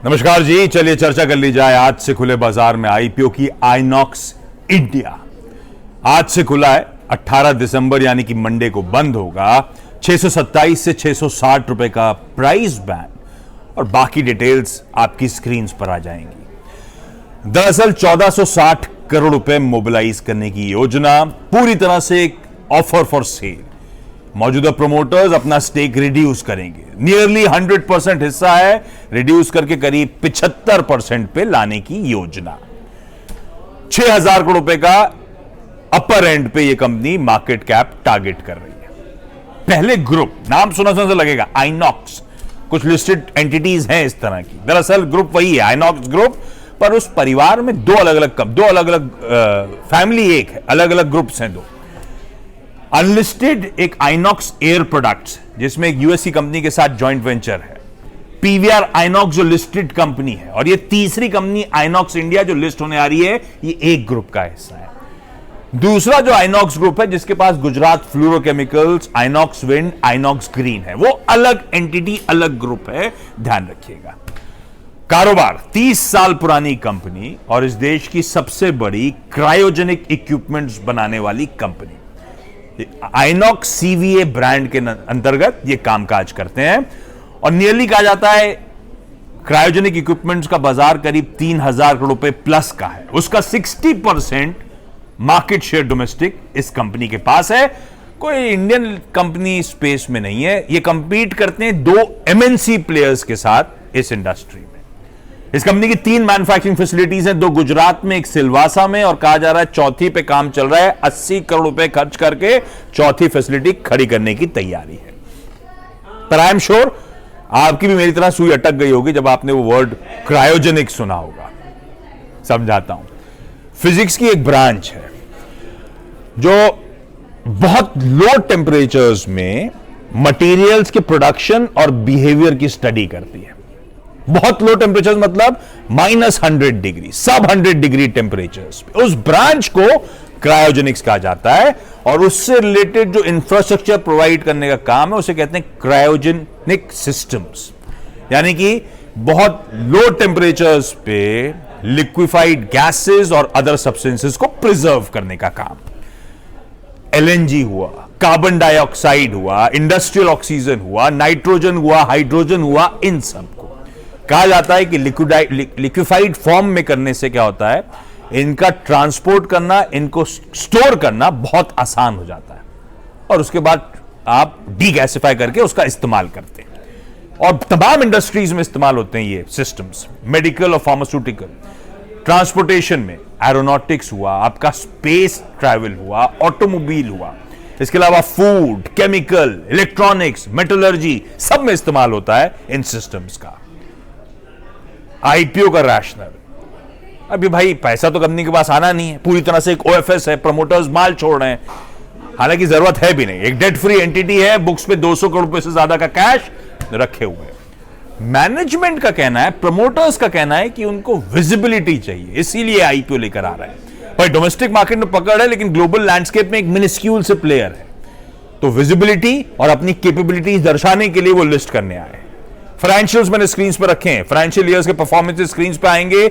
नमस्कार जी, चलिए चर्चा कर ली जाए। आज से खुले बाजार में आईपीओ की आइनॉक्स इंडिया। आज से खुला है, 18 दिसंबर यानी कि मंडे को बंद होगा। 627 से 660 रुपए का प्राइस बैंड और बाकी डिटेल्स आपकी स्क्रीन पर आ जाएंगी। दरअसल 1460 करोड़ रुपए मोबिलाइज करने की योजना, पूरी तरह से एक ऑफर फॉर सेल। मौजूदा प्रमोटर्स अपना स्टेक रिड्यूस करेंगे। नियरली 100% हिस्सा है, रिड्यूस करके करीब 75% पे लाने की योजना। 6000 करोड़ रुपए का अपर एंड पे ये कंपनी मार्केट कैप टारगेट कर रही है। पहले ग्रुप, नाम सुना से लगेगा आइनॉक्स, कुछ लिस्टेड एंटिटीज हैं इस तरह की। दरअसल ग्रुप वही है, आइनॉक्स ग्रुप, पर उस परिवार में दो अलग अलग फैमिली, एक है, अलग अलग ग्रुप्स हैं दो। अनलिस्टेड एक आइनॉक्स एयर प्रोडक्ट्स, जिसमें एक यूएस की कंपनी के साथ जॉइंट वेंचर है। पीवीआर आइनॉक्स जो लिस्टेड कंपनी है, और ये तीसरी कंपनी आइनॉक्स इंडिया जो लिस्ट होने आ रही है, ये एक ग्रुप का हिस्सा है। दूसरा जो आइनॉक्स ग्रुप है, जिसके पास Gujarat fluorochemicals, Inox Wind, Inox Green है, वो अलग एंटिटी, अलग ग्रुप है, ध्यान रखिएगा। कारोबार 30 साल पुरानी कंपनी और इस देश की सबसे बड़ी क्रायोजेनिक इक्विपमेंट्स बनाने वाली कंपनी। आइनॉक्स सीवीए ब्रांड के अंतर्गत ये कामकाज करते हैं और नियरली कहा जाता है क्रायोजेनिक इक्विपमेंट्स का बाजार करीब 3000 करोड़ रुपए प्लस का है। उसका 60% मार्केट शेयर डोमेस्टिक इस कंपनी के पास है। कोई इंडियन कंपनी स्पेस में नहीं है। ये कंपीट करते हैं दो एमएनसी प्लेयर्स के साथ इस इंडस्ट्री में। इस कंपनी की 3 मैन्युफैक्चरिंग फैसिलिटीज हैं, 2 गुजरात में, एक सिलवासा में, और कहा जा रहा है चौथी पे काम चल रहा है। 80 करोड़ रुपए खर्च करके चौथी फैसिलिटी खड़ी करने की तैयारी है। पर आई एम श्योर आपकी भी मेरी तरह सुई अटक गई होगी जब आपने वो वर्ड क्रायोजेनिक सुना होगा। समझाता हूं। फिजिक्स की एक ब्रांच है जो बहुत लो टेम्परेचर्स में मटेरियल्स के प्रोडक्शन और बिहेवियर की स्टडी करती है। बहुत लो टेम्परेचर मतलब -100 डिग्री, सब 100 डिग्री टेम्परेचर्स पे उस ब्रांच को क्रायोजेनिक्स कहा जाता है। और उससे रिलेटेड जो इंफ्रास्ट्रक्चर प्रोवाइड करने का काम है, उसे कहते हैं क्रायोजेनिक सिस्टम्स। यानी कि बहुत लो टेम्परेचर्स पे लिक्विफाइड गैसेस और अदर सब्सटेंसेस को प्रिजर्व करने का काम। एलएनजी हुआ, कार्बन डाइऑक्साइड हुआ, इंडस्ट्रियल ऑक्सीजन हुआ, नाइट्रोजन हुआ, हाइड्रोजन हुआ, इन सब को कहा जाता है कि लिक्विफाइड फॉर्म में करने से क्या होता है, इनका ट्रांसपोर्ट करना, इनको स्टोर करना बहुत आसान हो जाता है और उसके बाद आप डीगैसिफाई करके उसका इस्तेमाल करते हैं। और तमाम इंडस्ट्रीज में इस्तेमाल होते हैं ये सिस्टम्स, मेडिकल और फार्मास्यूटिकल, ट्रांसपोर्टेशन में, एरोनॉटिक्स हुआ, आपका स्पेस ट्रैवल हुआ, ऑटोमोबाइल हुआ, इसके अलावा फूड, केमिकल, इलेक्ट्रॉनिक्स, मेटलर्जी, सब में इस्तेमाल होता है इन सिस्टम्स का। आईपीओ का रैशनल, अभी भाई पैसा तो कंपनी के पास आना नहीं है, पूरी तरह से एक ओएफएस है, प्रमोटर्स माल छोड़ रहे हैं, हालांकि जरूरत है भी नहीं, एक डेट फ्री एंटिटी है, बुक्स पे 200 करोड़ रुपए से ज्यादा का कैश रखे हुए हैं। मैनेजमेंट का कहना है, प्रमोटर्स का कहना है कि उनको विजिबिलिटी चाहिए, इसीलिए आईपीओ लेकर आ रहे हैं। भाई डोमेस्टिक मार्केट में पकड़ है, लेकिन ग्लोबल लैंडस्केप में एक मिनिस्क्यूल से प्लेयर है, तो विजिबिलिटी और अपनी कैपेबिलिटीज दर्शाने के लिए वो लिस्ट करने आए। फाइनेंशियल्स मैंने स्क्रीन पर रखे हैं, फाइनेंशियल ईयर्स के परफॉर्मेंस स्क्रीन पर आएंगे।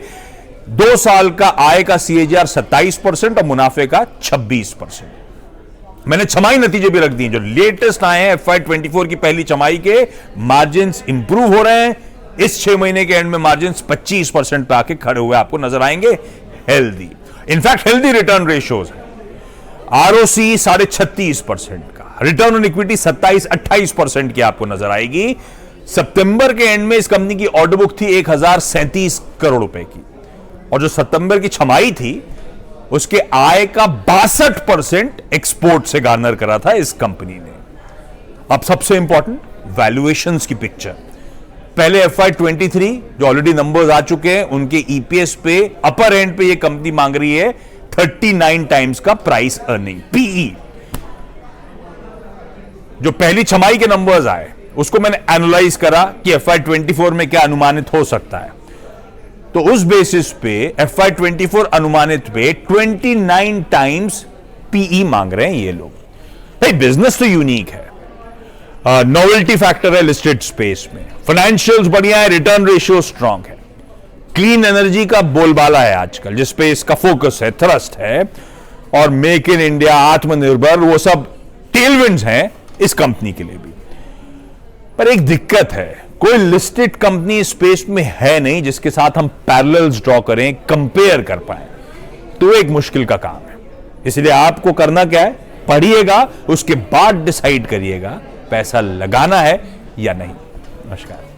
2 साल का आय का सीएजीआर 27% और मुनाफे का 26%। मैंने छमाही नतीजे भी रख दिए, जो लेटेस्ट आए हैं FY24 की पहली छमाही के मार्जिन इंप्रूव हो रहे हैं। इस 6 महीने के एंड में मार्जिन 25% पे आके खड़े हुए आपको नजर आएंगे। Healthy, in fact healthy return ratios है। आरओसी 36.5% का, रिटर्न ऑन इक्विटी 27-28% की आपको नजर आएगी। सितंबर के एंड में इस कंपनी की ऑर्डर बुक थी 1037 करोड़ रुपए की, और जो सितंबर की छमाही थी उसके आय का 62% एक्सपोर्ट से गार्नर करा था इस कंपनी ने। अब सबसे इंपॉर्टेंट वैल्यूएशंस की पिक्चर। पहले FY23 जो ऑलरेडी नंबर्स आ चुके हैं, उनके ईपीएस पे अपर एंड पे ये कंपनी मांग रही है 39 टाइम्स का प्राइस अर्निंग, पीई। जो पहली छमाही के नंबर्स आए उसको मैंने एनालाइज करा कि FY24 में क्या अनुमानित हो सकता है, तो उस बेसिस पे FY24 अनुमानित पे 29 टाइम्स पीई मांग रहे हैं ये लोग। भाई बिजनेस तो यूनिक है, नोवेल्टी फैक्टर है लिस्टेड स्पेस में, फाइनेंशियल्स बढ़िया है, रिटर्न रेशियो स्ट्रांग है। क्लीन एनर्जी का बोलबाला है आजकल, जिसपे इसका फोकस है, थ्रस्ट है, और मेक इन इंडिया, आत्मनिर्भर, वो सब टेलविंड्स हैं इस कंपनी के लिए भी। पर एक दिक्कत है, कोई लिस्टेड कंपनी स्पेस में है नहीं जिसके साथ हम पैरेलल्स ड्रॉ करें, कंपेयर कर पाए, तो एक मुश्किल का काम है। इसलिए आपको करना क्या है, पढ़िएगा, उसके बाद डिसाइड करिएगा पैसा लगाना है या नहीं। नमस्कार।